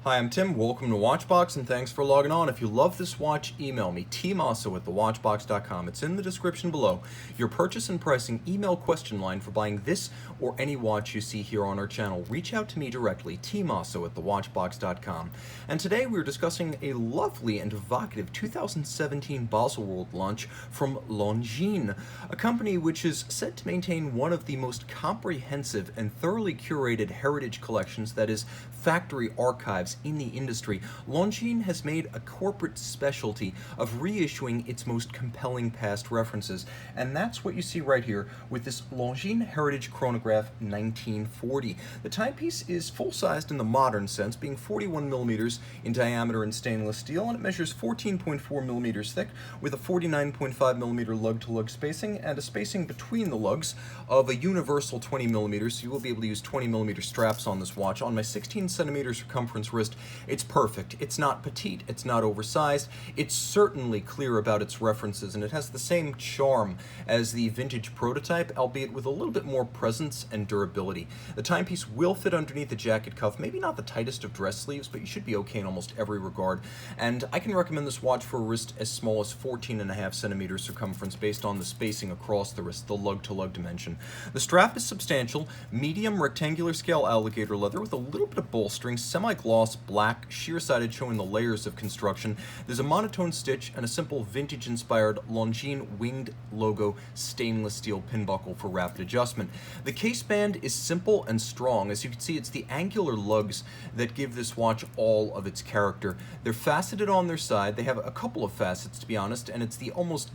Hi, I'm Tim. Welcome to Watchbox, and thanks for logging on. If you love this watch, email me, tmosso at thewatchbox.com. It's in the description below. Your purchase and pricing email question line for buying this or any watch you see here on our channel. Reach out to me directly, tmosso at thewatchbox.com. And today we're discussing a lovely and evocative 2017 Baselworld launch from Longines, a company which is said to maintain one of the most comprehensive and thoroughly curated heritage collections, that is, factory archives in the industry. Longines has made a corporate specialty of reissuing its most compelling past references, and that's what you see right here with this Longines Heritage Chronograph 1940. The timepiece is full-sized in the modern sense, being 41 millimeters in diameter in stainless steel, and it measures 14.4 millimeters thick with a 49.5 millimeter lug-to-lug spacing and a spacing between the lugs of a universal 20 millimeters, so you will be able to use 20 millimeter straps on this watch. On my 16 centimeter circumference wrist, it's perfect. It's not petite, it's not oversized, it's certainly clear about its references, and it has the same charm as the vintage prototype, albeit with a little bit more presence and durability. The timepiece will fit underneath the jacket cuff, maybe not the tightest of dress sleeves, but you should be okay in almost every regard, and I can recommend this watch for a wrist as small as 14.5 centimeters circumference based on the spacing across the wrist, the lug-to-lug dimension. The strap is substantial, medium rectangular scale alligator leather with a little bit of bolstering, semi-gloss black, sheer-sided, showing the layers of construction. There's a monotone stitch and a simple vintage-inspired Longines winged logo stainless steel pin buckle for rapid adjustment. The case band is simple and strong. As you can see, it's the angular lugs that give this watch all of its character. They're faceted on their side. They have a couple of facets, to be honest, and it's the almost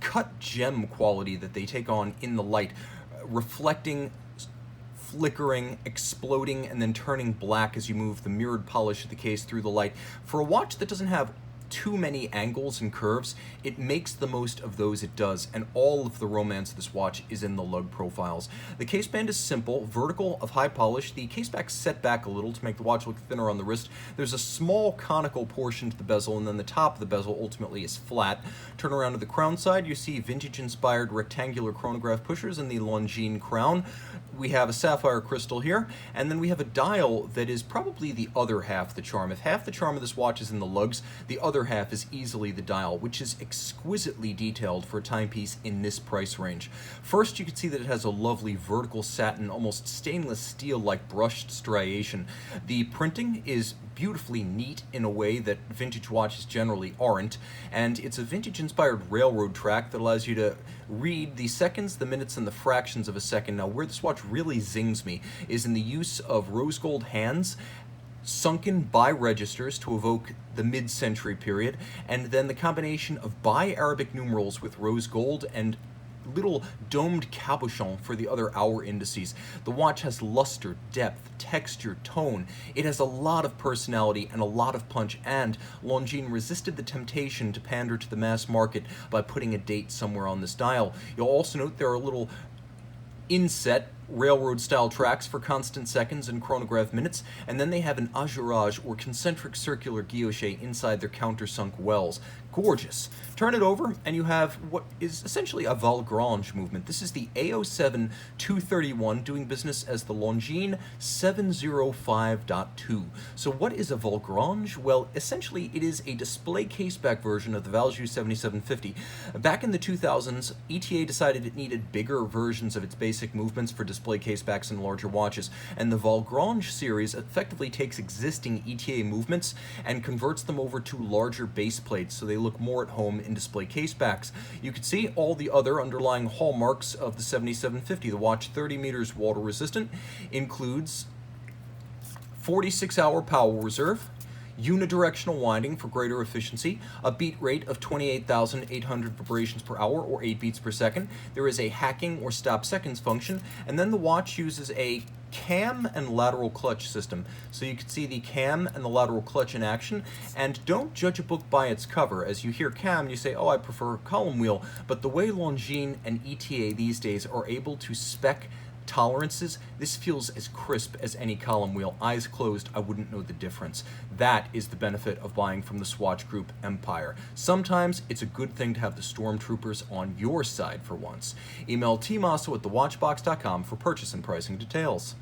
cut gem quality that they take on in the light, reflecting, flickering, exploding, and then turning black as you move the mirrored polish of the case through the light. For a watch that doesn't have too many angles and curves, it makes the most of those it does, and all of the romance of this watch is in the lug profiles. The case band is simple, vertical, of high polish. The case back's set back a little to make the watch look thinner on the wrist. There's a small conical portion to the bezel, and then the top of the bezel ultimately is flat. Turn around to the crown side, you see vintage-inspired rectangular chronograph pushers in the Longines crown. We have a sapphire crystal here, and then we have a dial that is probably the other half of the charm. If half the charm of this watch is in the lugs, the other half is easily the dial, which is exquisitely detailed for a timepiece in this price range. First, you can see that it has a lovely vertical satin, almost stainless steel-like brushed striation. The printing is beautifully neat in a way that vintage watches generally aren't, and it's a vintage-inspired railroad track that allows you to read the seconds, the minutes, and the fractions of a second. Now, where this watch really zings me is in the use of rose gold hands sunken by registers to evoke the mid-century period, and then the combination of bi-Arabic numerals with rose gold and little domed cabochon for the other hour indices. The watch has luster, depth, texture, tone. It has a lot of personality and a lot of punch, and Longines resisted the temptation to pander to the mass market by putting a date somewhere on this dial. You'll also note there are little inset railroad-style tracks for constant seconds and chronograph minutes, and then they have an azurage or concentric circular guilloche inside their countersunk wells. Gorgeous. Turn it over, and you have what is essentially a Valgrange movement. This is the A07-231 doing business as the Longines 705.2. So what is a Valgrange? Well, essentially it is a display caseback version of the Valjoux 7750. Back in the 2000s, ETA decided it needed bigger versions of its basic movements for display casebacks and larger watches, and the Valgrange series effectively takes existing ETA movements and converts them over to larger base plates so they look more at home in display casebacks. You can see all the other underlying hallmarks of the 7750. The watch, 30 meters water resistant, includes 46-hour power reserve, unidirectional winding for greater efficiency, a beat rate of 28,800 vibrations per hour or 8 beats per second. There is a hacking or stop seconds function, and then the watch uses a cam and lateral clutch system. So you can see the cam and the lateral clutch in action, and don't judge a book by its cover. As you hear cam, you say, oh, I prefer column wheel, but the way Longines and ETA these days are able to spec tolerances, this feels as crisp as any column wheel. Eyes closed, I wouldn't know the difference. That is the benefit of buying from the Swatch Group empire. Sometimes it's a good thing to have the stormtroopers on your side for once. Email tmosso at thewatchbox.com for purchase and pricing details.